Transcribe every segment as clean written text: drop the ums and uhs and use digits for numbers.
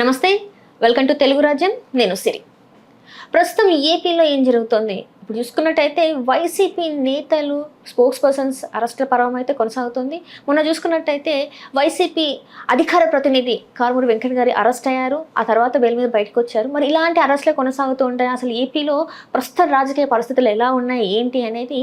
నమస్తే, welcome to Telugu రాజ్యం. నేను సిరి. ప్రస్తుతం ఏపీలో ఏం జరుగుతుంది ఇప్పుడు చూసుకున్నట్టయితే వైసీపీ నేతలు స్పోక్స్ పర్సన్స్ అరెస్టుల పర్వం అయితే కొనసాగుతుంది. మొన్న చూసుకున్నట్టయితే వైసీపీ అధికార ప్రతినిధి కారుమూరి వెంకట్ గారి అరెస్ట్ అయ్యారు. ఆ తర్వాత బెయిల్ మీద బయటకు వచ్చారు. మరి ఇలాంటి అరెస్టులే కొనసాగుతూ ఉంటాయి. అసలు ఏపీలో ప్రస్తుత రాజకీయ పరిస్థితులు ఎలా ఉన్నాయి ఏంటి అనేది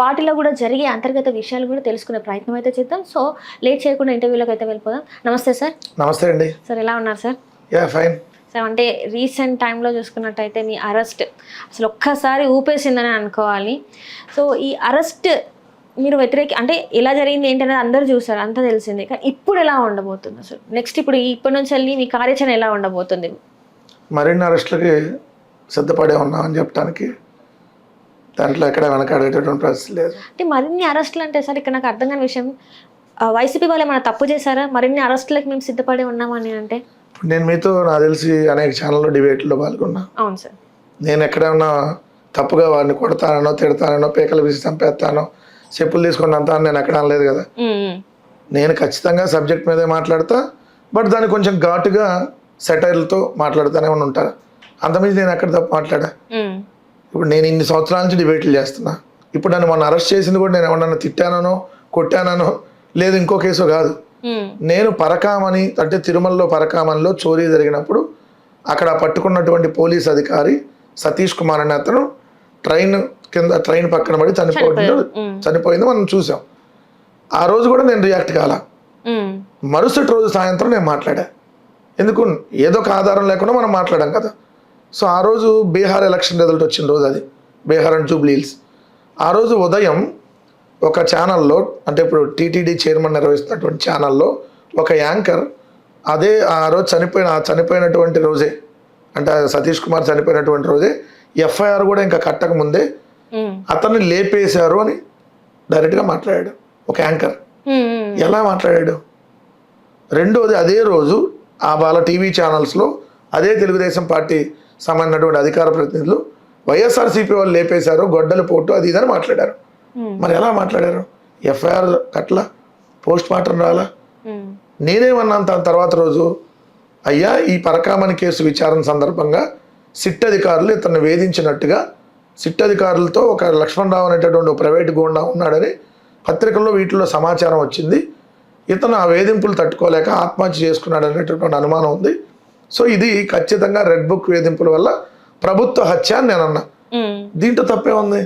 పార్టీలో కూడా జరిగే అంతర్గత విషయాలు కూడా తెలుసుకునే ప్రయత్నం అయితే చేద్దాం. సో లేట్ చేయకుండా ఇంటర్వ్యూలోకి అయితే వెళ్ళిపోదాం. నమస్తే సార్. నమస్తే అండి. సార్ ఎలా ఉన్నారు సార్? Fine sir. అంటే రీసెంట్ టైంలో చూసుకున్నట్టయితే మీ అరెస్ట్ అసలు ఒక్కసారి ఊపేసిందని అనుకోవాలి. సో ఈ అరెస్ట్ మీరు అంటే ఎలా జరిగింది ఏంటనేది అందరూ చూసారు, అంతా తెలిసింది. కానీ ఇప్పుడు ఎలా ఉండబోతుంది అసలు నెక్స్ట్ ఇప్పటి నుంచి వెళ్ళి మీ కార్యాచరణ ఎలా ఉండబోతుంది? మరిన్ని అరెస్టులకి సిద్ధపడే ఉన్నామని చెప్పడానికి దాంట్లో ఎక్కడ వెనకాడేటటువంటి పరిస్థితి లేదు. అంటే మరిన్ని అరెస్టులు అంటే సార్ ఇక్కడ నాకు అర్థం కాని విషయం, వైసీపీ వాళ్ళు ఏమైనా తప్పు చేశారా? మరిన్ని అరెస్టులకు మేము సిద్ధపడి ఉన్నామని అంటే నేను మీతో నాకు తెలిసి అనేక ఛానల్లో డిబేట్లో పాల్గొన్నా. అవును సార్. నేను ఎక్కడైనా తప్పుగా వాడిని కొడతానో తిడతానో పేకలు విసి చంపేస్తానో చెప్పులు తీసుకొని అంతా నేను ఎక్కడ అనలేదు కదా. నేను ఖచ్చితంగా సబ్జెక్ట్ మీదే మాట్లాడతా, బట్ దాన్ని కొంచెం ఘాటుగా సెటైర్లతో మాట్లాడుతూనే ఉంటాను. అంతమంది నేను ఎక్కడ తప్పు మాట్లాడా? ఇప్పుడు నేను ఇన్ని సంవత్సరాల నుంచి డిబేట్లు చేస్తున్నా. ఇప్పుడు నన్ను మొన్న అరెస్ట్ చేసింది కూడా నేను ఏమన్నా తిట్టానో కొట్టానో లేదు ఇంకో కేసు కాదు. నేను పరకామని అంటే తిరుమలలో పరకామనిలో చోరీ జరిగినప్పుడు అక్కడ పట్టుకున్నటువంటి పోలీస్ అధికారి సతీష్ కుమార్ అనే అతను ట్రైన్ పక్కన పడి చనిపోయింది మనం చూసాం. ఆ రోజు కూడా నేను రియాక్ట్ కాల. మరుసటి రోజు సాయంత్రం నేను మాట్లాడా. ఎందుకు? ఏదో ఒక ఆధారం లేకుండా మనం మాట్లాడాం కదా. సో ఆ రోజు బీహార్ ఎలక్షన్ రిజల్ట్ వచ్చిన రోజు, అది బీహార్ అండ్ జూబ్లీ హిల్స్. ఆ రోజు ఉదయం ఒక ఛానల్లో, అంటే ఇప్పుడు టీటీడీ చైర్మన్ నిర్వహిస్తున్నటువంటి ఛానల్లో ఒక యాంకర్ ఆ రోజు చనిపోయినటువంటి రోజే, అంటే సతీష్ కుమార్ చనిపోయినటువంటి రోజే ఎఫ్ఐఆర్ కూడా ఇంకా కట్టక ముందే అతన్ని లేపేశారు అని డైరెక్ట్గా మాట్లాడాడు ఒక యాంకర్. ఎలా మాట్లాడాడు? రెండోది, అదే రోజు వాళ్ళ టీవీ ఛానల్స్లో అదే తెలుగుదేశం పార్టీ సంబంధించినటువంటి అధికార ప్రతినిధులు వైఎస్ఆర్సీపీ వాళ్ళు లేపేశారు, గొడ్డలు పోటు అది ఇదని మాట్లాడారు. మరి ఎలా మాట్లాడారు? ఎఫ్ఐఆర్ కట్లా, పోస్ట్ మార్టం రాలా. నేనేమన్నాను దాని తర్వాత రోజు, అయ్యా ఈ పరకామణి కేసు విచారణ సందర్భంగా సిట్ అధికారులు ఇతన్ని వేధించినట్టుగా, సిట్ అధికారులతో ఒక లక్ష్మణరావు అనేటటువంటి ప్రైవేట్ గూండా ఉన్నాడని పత్రికల్లో వీటిల్లో సమాచారం వచ్చింది. ఇతను ఆ వేధింపులు తట్టుకోలేక ఆత్మహత్య చేసుకున్నాడు అనేటటువంటి అనుమానం ఉంది. సో ఇది ఖచ్చితంగా రెడ్ బుక్ వేధింపుల వల్ల ప్రభుత్వ హత్య అని నేను అన్నా. దీంట్లో తప్పే ఉంది?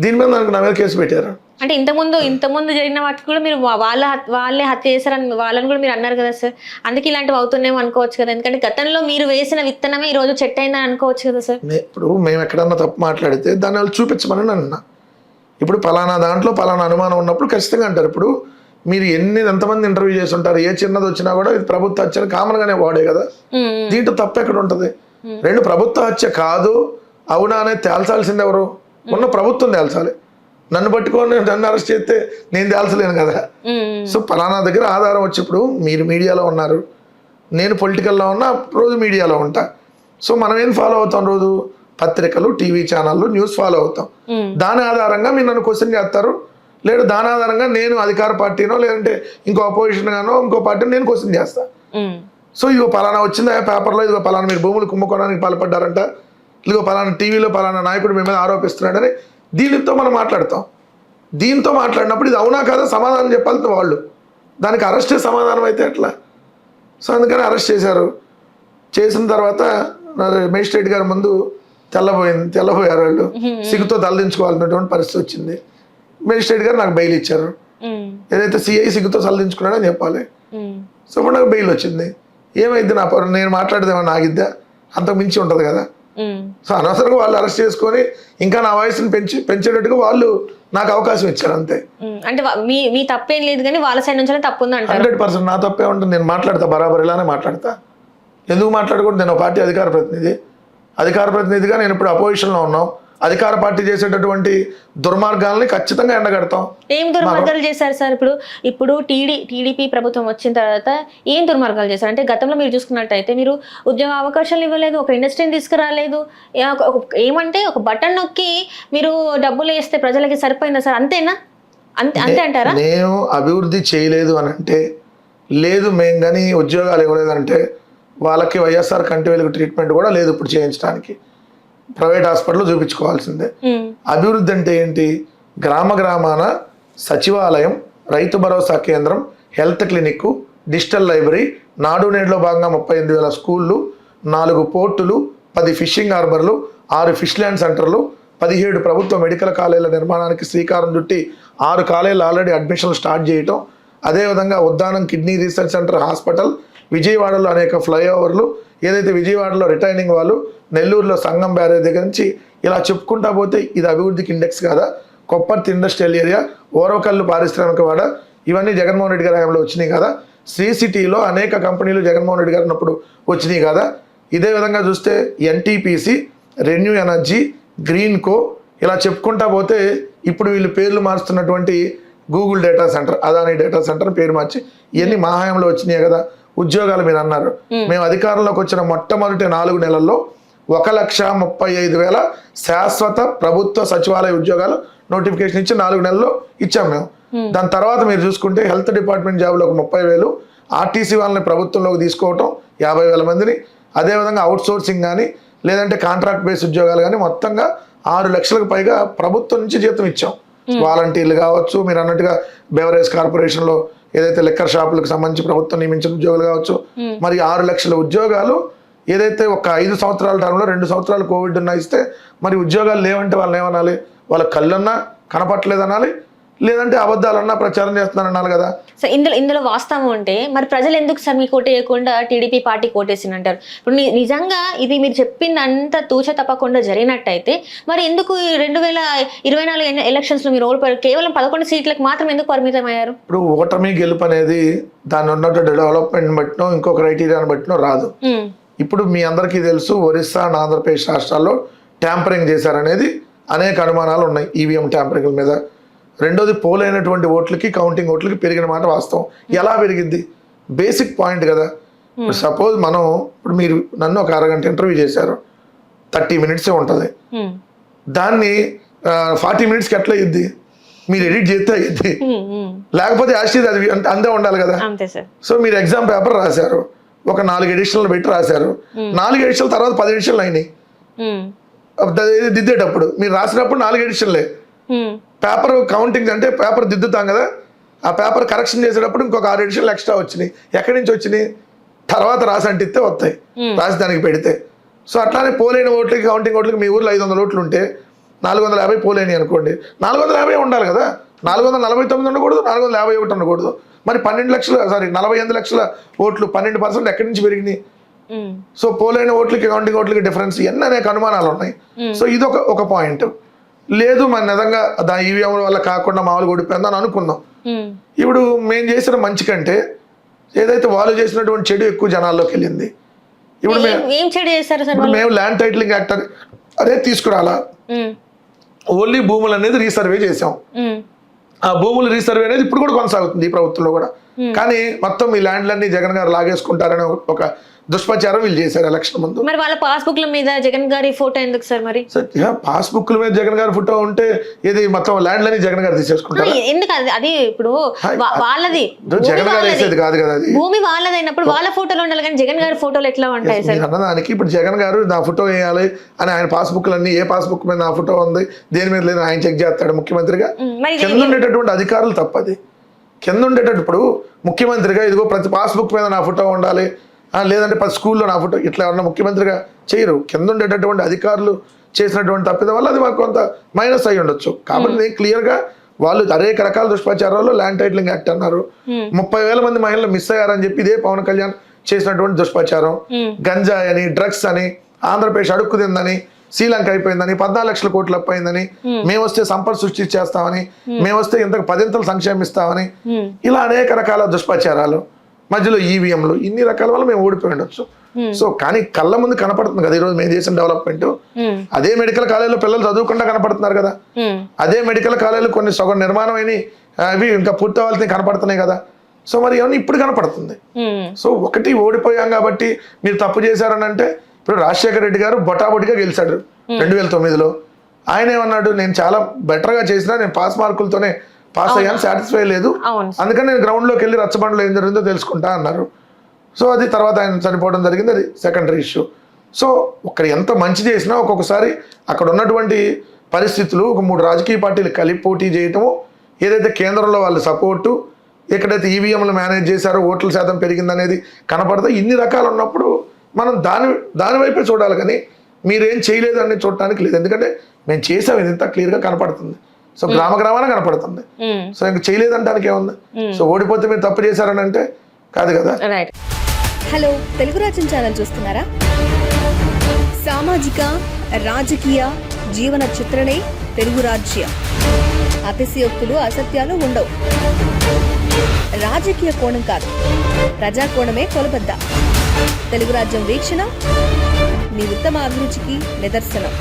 దీని మీద నా మీద కేసు పెట్టారు. అంటే ఇంతకుముందు జరిగిన వాటికి కూడా మీరు వాళ్ళే హత్య చేశారని వాళ్ళని కూడా మీరు అన్నారు కదా సార్. అందుకే ఇలాంటివి అవుతున్నాయేమో అనుకోవచ్చు కదా. ఎందుకంటే గతంలో మీరు వేసిన విత్తనమే ఈ రోజు చెట్టు అయిందని అనుకోవచ్చు కదా సార్. ఇప్పుడు మేము ఎక్కడన్నా తప్పు మాట్లాడితే దాన్ని వాళ్ళు చూపించమని అన్నా. ఇప్పుడు పలానా దాంట్లో పలానా అనుమానం ఉన్నప్పుడు ఖచ్చితంగా అంటారు. ఇప్పుడు మీరు ఎంతమంది ఇంటర్వ్యూ చేసి ఉంటారు, ఏ చిన్నది వచ్చినా కూడా ఇది ప్రభుత్వ హత్య కామన్ గానే వాడే కదా. దీంట్లో తప్పు ఎక్కడ ఉంటుంది? రెండు ప్రభుత్వ హత్య కాదు అవునా అనేది తేల్చాల్సింది ఎవరు? ఉన్న ప్రభుత్వం తేల్చాలి. నన్ను పట్టుకొని నన్ను అరెస్ట్ చేస్తే నేను తేల్చలేను కదా. సో పలానా దగ్గర ఆధారం వచ్చి, ఇప్పుడు మీరు మీడియాలో ఉన్నారు, నేను పొలిటికల్లో ఉన్నా, రోజు మీడియాలో ఉంటా. సో మనం ఏం ఫాలో అవుతాం? రోజు పత్రికలు, టీవీ ఛానళ్ళు, న్యూస్ ఫాలో అవుతాం. దాని ఆధారంగా మీరు నన్ను క్వశ్చన్ చేస్తారు, లేదు దాని ఆధారంగా నేను అధికార పార్టీనో లేదంటే ఇంకో అపోజిషన్ గానో ఇంకో పార్టీని నేను క్వశ్చన్ చేస్తా. సో ఇదిగో పలానా వచ్చిందా పేపర్లో, ఇదిగో పలానా మీరు భూములు కుంభకోణానికి పాల్పడ్డారంట, ఇదిగో పలానా టీవీలో పలానా నాయకుడు మీ మీద ఆరోపిస్తున్నాడని దీనితో మనం మాట్లాడతాం. దీంతో మాట్లాడినప్పుడు ఇది అవునా కాదా సమాధానం చెప్పాలి వాళ్ళు. దానికి అరెస్టే సమాధానం అయితే ఎట్లా? సో అందుకని అరెస్ట్ చేశారు. చేసిన తర్వాత మేజిస్ట్రేట్ గారి ముందు తెల్లబోయారు వాళ్ళు. సిగ్గుతో తలదించుకోవాలన్నటువంటి పరిస్థితి వచ్చింది. మేజిస్ట్రేట్ గారు నాకు బెయిల్ ఇచ్చారు. ఏదైతే సిఐ సిగ్గుతో తలదించుకున్నాడని చెప్పాలి. సో ఇప్పుడు నాకు బెయిల్ వచ్చింది. ఏమైంది? నేను మాట్లాడేదేమన్నా ఆగిద్దా? అంతకు మించి ఉంటుంది కదా. సో అనవసరంగా వాళ్ళు అరెస్ట్ చేసుకొని ఇంకా నా వయసుని పెంచేటట్టుగా వాళ్ళు నాకు అవకాశం ఇచ్చారు అంతే. అంటే మీ తప్పేం లేదు కానీ వాళ్ళ సైడ్ నుంచి తప్పు ఉంది అంటారు. 100% నా తప్పే ఉంటుంది. నేను మాట్లాడతా, బరాబర్ ఇలానే మాట్లాడతా. ఎందుకు మాట్లాడకూడదు? నేను పార్టీ అధికార ప్రతినిధిగా నేను ఇప్పుడు అపోజిషన్లో ఉన్నాం. అధికార పార్టీ చేసేటటువంటి దుర్మార్గాలని ఖచ్చితంగా ఎండగడతాం. ఏం దుర్మార్గాలు చేశారు సార్? ఇప్పుడు టీడీపీ ప్రభుత్వం వచ్చిన తర్వాత ఏం దుర్మార్గాలు చేశారు? అంటే గతంలో మీరు చూసుకున్నట్టయితే మీరు ఉద్యోగ అవకాశాలు ఇవ్వలేదు, ఒక ఇండస్ట్రీని తీసుకురాలేదు. ఏమంటే ఒక బటన్ నొక్కి మీరు డబ్బులు వేస్తే ప్రజలకి సరిపోయిందా సార్? అంతేనా? అంతే అంటారా? నేను అభివృద్ధి చేయలేదు అని అంటే లేదు మేము కానీ ఉద్యోగాలు ఇవ్వలేదంటే వాళ్ళకి వైఎస్ఆర్ కంటి వెలుగు ట్రీట్మెంట్ కూడా లేదు ఇప్పుడు చేయించడానికి, ప్రైవేట్ హాస్పిటల్ చూపించుకోవాల్సిందే. అభివృద్ధి అంటే ఏంటి? గ్రామ గ్రామాన సచివాలయం, రైతు భరోసా కేంద్రం, హెల్త్ క్లినిక్, డిజిటల్ లైబ్రరీ, నాడు నేడులో భాగంగా 38,000 స్కూళ్ళు, 4 పోర్టులు, 10 ఫిషింగ్ హార్బర్లు, 6 ఫిష్ ల్యాండ్ సెంటర్లు, 17 ప్రభుత్వ మెడికల్ కాలేజీల నిర్మాణానికి శ్రీకారం చుట్టి 6 కాలేజీలు ఆల్రెడీ అడ్మిషన్లు స్టార్ట్ చేయటం, అదేవిధంగా Uddanam kidney research centre hospital, విజయవాడలో అనేక ఫ్లైఓవర్లు, ఏదైతే విజయవాడలో రిటైనింగ్ వాళ్ళు, నెల్లూరులో సంగం బ్యారేజ్ దగ్గర నుంచి ఇలా చెప్పుకుంటా పోతే ఇది అభివృద్ధికి ఇండెక్స్ కాదా? కొప్పర్తి ఇండస్ట్రియల్ ఏరియా, ఓరవకల్లు పారిశ్రామిక వాడ, ఇవన్నీ జగన్మోహన్ రెడ్డి గారి హయాంలో వచ్చినాయి కదా. శ్రీ సిటీలో అనేక కంపెనీలు జగన్మోహన్ రెడ్డి గారు ఉన్నప్పుడు వచ్చినాయి కదా. ఇదే విధంగా చూస్తే NTPC, ReNew energy, Greenko, ఇలా చెప్పుకుంటా పోతే ఇప్పుడు వీళ్ళు పేర్లు మారుస్తున్నటువంటి Google data center, Adani data center పేరు మార్చి ఇవన్నీ మా హయాంలో వచ్చినాయి కదా. ఉద్యోగాలు మీరు అన్నారు, మేము అధికారంలోకి వచ్చిన మొట్టమొదటి 4 నెలల్లో 1,35,000 శాశ్వత ప్రభుత్వ సచివాలయ ఉద్యోగాలు నోటిఫికేషన్ ఇచ్చి 4 నెలల్లో ఇచ్చాం మేము. దాని తర్వాత మీరు చూసుకుంటే హెల్త్ డిపార్ట్మెంట్ జాబ్లో ఒక 30,000, ఆర్టీసీ వాళ్ళని ప్రభుత్వంలోకి తీసుకోవటం 50,000 మందిని, అదేవిధంగా అవుట్ సోర్సింగ్ కానీ లేదంటే కాంట్రాక్ట్ బేస్ ఉద్యోగాలు కానీ మొత్తంగా 6 లక్షలకు పైగా ప్రభుత్వం నుంచి జీతం ఇచ్చాం. వాలంటీర్లు కావచ్చు, మీరు అన్నట్టుగా బెవరేజ్ కార్పొరేషన్లో ఏదైతే లిక్కర్ షాపులకు సంబంధించి ప్రభుత్వం నియమించిన ఉద్యోగాలు కావచ్చు, మరి 6 లక్షల ఉద్యోగాలు ఏదైతే ఒక 5 సంవత్సరాల టైంలో 2 సంవత్సరాలు కోవిడ్ ఉన్నా ఇస్తే మరి ఉద్యోగాలు లేవంటే వాళ్ళని ఏమనాలి? వాళ్ళ కళ్ళన్నా కనపట్లేదు అనాలి, లేదంటే అబద్ధాలన్నా ప్రచారం చేస్తున్నాను అనాలి కదా. సో ఇందులో వాస్తవం ఉంటే మరి ప్రజలు ఎందుకు సార్ మీకు ఓటేయకుండా టీడీపీ పార్టీ కోటేసింది అంటారు? ఇప్పుడు నిజంగా ఇది మీరు చెప్పింది అంతా తూచ తప్పకుండా జరిగినట్టయితే మరి ఎందుకు 2024 ఎలక్షన్స్ లో మీరు ఓడిపోయారు? కేవలం 11 సీట్లకు మాత్రం ఎందుకు పరిమితం అయ్యారు? ఇప్పుడు ఓటమి గెలుపు అనేది దాన్ని ఉన్నట్టు డెవలప్మెంట్ బట్టినో ఇంకో క్రైటీరియాని బట్టినో రాదు. ఇప్పుడు మీ అందరికీ తెలుసు, ఒరిస్సా అండ్ ఆంధ్రప్రదేశ్ రాష్ట్రాల్లో ట్యాంపరింగ్ చేశారనేది అనేక అనుమానాలు ఉన్నాయి ఈవీఎం ట్యాంపరింగ్ మీద. రెండోది, పోలైనటువంటి ఓట్లకి కౌంటింగ్ ఓట్లకి పెరిగిన మాట వాస్తవం. ఎలా పెరిగింది? బేసిక్ పాయింట్ కదా. ఇప్పుడు సపోజ్ ఇప్పుడు మీరు నన్ను ఒక అరగంట ఇంటర్వ్యూ చేశారు, 30 మినిట్సే ఉంటుంది. దాన్ని 40 మినిట్స్కి ఎట్లా అయ్యిద్ది? మీరు ఎడిట్ చేస్తే అయ్యిద్ది, లేకపోతే యాక్చువల్లీ అది అంతే ఉండాలి కదా. సో మీరు ఎగ్జామ్ పేపర్ రాశారు, ఒక 4 ఎడిషన్లు పెట్టి రాశారు, 4 ఎడిషన్ల తర్వాత 10 ఎడిషన్లు అయినాయి. దిద్దేటప్పుడు మీరు రాసినప్పుడు 4 ఎడిషన్లే. పేపర్ కౌంటింగ్ అంటే పేపర్ దిద్దుతాం కదా, ఆ పేపర్ కరెక్షన్ చేసేటప్పుడు ఇంకొక 6 ఎడిషన్లు ఎక్స్ట్రా వచ్చినాయి. ఎక్కడి నుంచి వచ్చినాయి? తర్వాత రాసి అంటిస్తే వస్తాయి, రాసి దానికి పెడితే. సో అట్లానే పోలైన ఓట్లకి కౌంటింగ్ ఓట్లకి మీ ఊర్లో 500 ఓట్లు ఉంటే 450 పోలేని అనుకోండి, 450 ఉండాలి కదా. 449 ఉండకూడదు, 451 ఉండకూడదు. మరి 48 లక్షల ఓట్లు 12% ఎక్కడి నుంచి పెరిగినాయి? సో పోలైన ఓట్లకి కౌంటింగ్ ఓట్లకి డిఫరెన్స్ ఇవన్నీ అనేక అనుమానాలు ఉన్నాయి. సో ఇది ఒక పాయింట్. లేదు మన నిజంగా దాని ఈవీఎం వల్ల కాకుండా మామూలుగా ఓడిపోయిందని అనుకుందాం. ఇప్పుడు మేము చేసిన మంచి కంటే ఏదైతే వాళ్ళు చేసినటువంటి చెడు ఎక్కువ జనాల్లోకి వెళ్ళింది. ఇప్పుడు మేము ల్యాండ్ టైటిలింగ్ యాక్ట్ అదే తీసుకురాలా, ఓన్లీ భూములు అనేది రీసర్వే చేసాం. ఆ భూములు రీసర్వే అనేది ఇప్పుడు కూడా కొనసాగుతుంది ఈ ప్రభుత్వంలో కూడా. కానీ మొత్తం ఈ ల్యాండ్లన్నీ జగన్ గారు లాగేసుకుంటారనే ఒక దుష్ప్రచారం వీళ్ళు చేశారు ఎలక్షన్ ముందు. మరి వాళ్ళ పాస్బుక్ల మీద జగన్ గారి ఫోటో ఎందుకు సార్? మరి పాస్బుక్ల మీద జగన్ గారి ఫోటో ఉంటే ఇది మొత్తం ల్యాండ్లని జగన్ గారు తీసేసుకుంటారు. ఎందుకు? అది ఇప్పుడు వాళ్ళది, జగన్ గారు వేసేది కాదు కదా, అది భూమి వాళ్ళదైనప్పుడు వాళ్ళ ఫోటోలు ఉండాలి, కానీ జగన్ గారి ఫోటోలు ఎట్లా ఉంటాయి సార్ అన్నదానికి? ఇప్పుడు జగన్ గారు నా ఫోటో వేయాలి అని ఆయన పాస్బుక్లన్నీ ఏ పాస్బుక్ మీద నా ఫోటో ఉంది దేని మీద లేదు ఆయన చెక్ చేస్తాడు ముఖ్యమంత్రిగా. కింద ఉండేటటువంటి అధికారులు తప్పది. కింద ఉండేటట్టు ఇప్పుడు ముఖ్యమంత్రిగా ఇదిగో ప్రతి పాస్బుక్ మీద నా ఫోటో ఉండాలి, లేదంటే ప్రతి స్కూల్లో నా ఫోటో, ఇట్లా ఎవరన్నా ముఖ్యమంత్రిగా చేయరు. కింద ఉండేటటువంటి అధికారులు చేసినటువంటి తప్పిదం వల్ల అది మాకు కొంత మైనస్ అయి ఉండొచ్చు. కాబట్టి నేను క్లియర్గా వాళ్ళు అనేక రకాల దుష్ప్రచారాల్లో ల్యాండ్ టైటిలింగ్ యాక్ట్ అన్నారు, 30,000 మంది మహిళలు మిస్ అయ్యారని చెప్పి ఇదే పవన్ కళ్యాణ్ చేసినటువంటి దుష్ప్రచారం. గంజాయి అని, డ్రగ్స్ అని, ఆంధ్రప్రదేశ్ అడుక్కు తిందని, శ్రీలంక అయిపోయిందని, 14 లక్షల కోట్లు అప్పయిందని, మేము వస్తే సంపద సృష్టి చేస్తామని, మేము వస్తే ఇంతకు 10 సంక్షేమిస్తామని, ఇలా అనేక రకాల దుష్ప్రచారాలు, మధ్యలో ఈవీఎంలు, ఇన్ని రకాల వల్ల మేము ఓడిపోయి ఉండొచ్చు. సో కానీ కళ్ళ ముందు కనపడుతుంది కదా ఈరోజు మేము చేసిన డెవలప్మెంట్. అదే మెడికల్ కాలేజీలో పిల్లలు చదువుకుండా కనపడుతున్నారు కదా, అదే మెడికల్ కాలేజీలో కొన్ని సగం నిర్మాణం అయినాయి, అవి ఇంకా పూర్తి అవ్వాల్సి కనపడుతున్నాయి కదా. సో మరి ఏమన్నా ఇప్పుడు కనపడుతుంది. సో ఒకటి ఓడిపోయాం కాబట్టి మీరు తప్పు చేశారని అంటే, ఇప్పుడు రాజశేఖర రెడ్డి గారు బొటాబొటిగా గెలిచాడు 2009లో. ఆయన ఏమన్నాడు, నేను చాలా బెటర్గా చేసినా, నేను పాస్ మార్కులతోనే పాస్ అయ్యాను, సాటిస్ఫై లేదు, అవును అందుకని నేను గ్రౌండ్లోకి వెళ్ళి రచ్చబండలో ఏం జరిగిందో తెలుసుకుంటా అన్నారు. సో అది తర్వాత ఆయన చనిపోవడం జరిగింది, అది సెకండరీ ఇష్యూ. సో ఇక్కడ ఎంత మంచి చేసినా ఒక్కొక్కసారి అక్కడ ఉన్నటువంటి పరిస్థితులు, ఒక 3 రాజకీయ పార్టీలు కలిపి పోటీ చేయటము, ఏదైతే కేంద్రంలో వాళ్ళ సపోర్టు, ఎక్కడైతే ఈవీఎంలు మేనేజ్ చేశారో ఓట్ల శాతం పెరిగిందనేది కనపడతా, ఇన్ని రకాలు ఉన్నప్పుడు మనం దాని వైపే చూడాలి, కానీ మీరేం చేయలేదు అని చూడటానికి లేదు. ఎందుకంటే మేము చేసాం, ఇది ఇంత క్లియర్గా కనపడుతుంది. సో గ్రామాన కనపడుతుంది. సో ఇంక చేయలేదంటానికి ఏముంది? సో ఓడిపోతే మీరు తప్పు చేశారని అంటే కాదు కదా. రైట్. హలో, తెలుగు రాజ్యం ఛానల్ చూస్తున్నారా? సామాజిక రాజకీయ జీవన చిత్రణే తెలుగు రాజ్యం. అతిశయోక్తులు అసత్యాలు ఉండవు. రాజకీయ కోణం కాదు, ప్రజా కోణమే కొలబద్ద. తెలుగు రాజ్యం వీక్షణ మీ ఉత్తమ అభిరుచికి నిదర్శనం.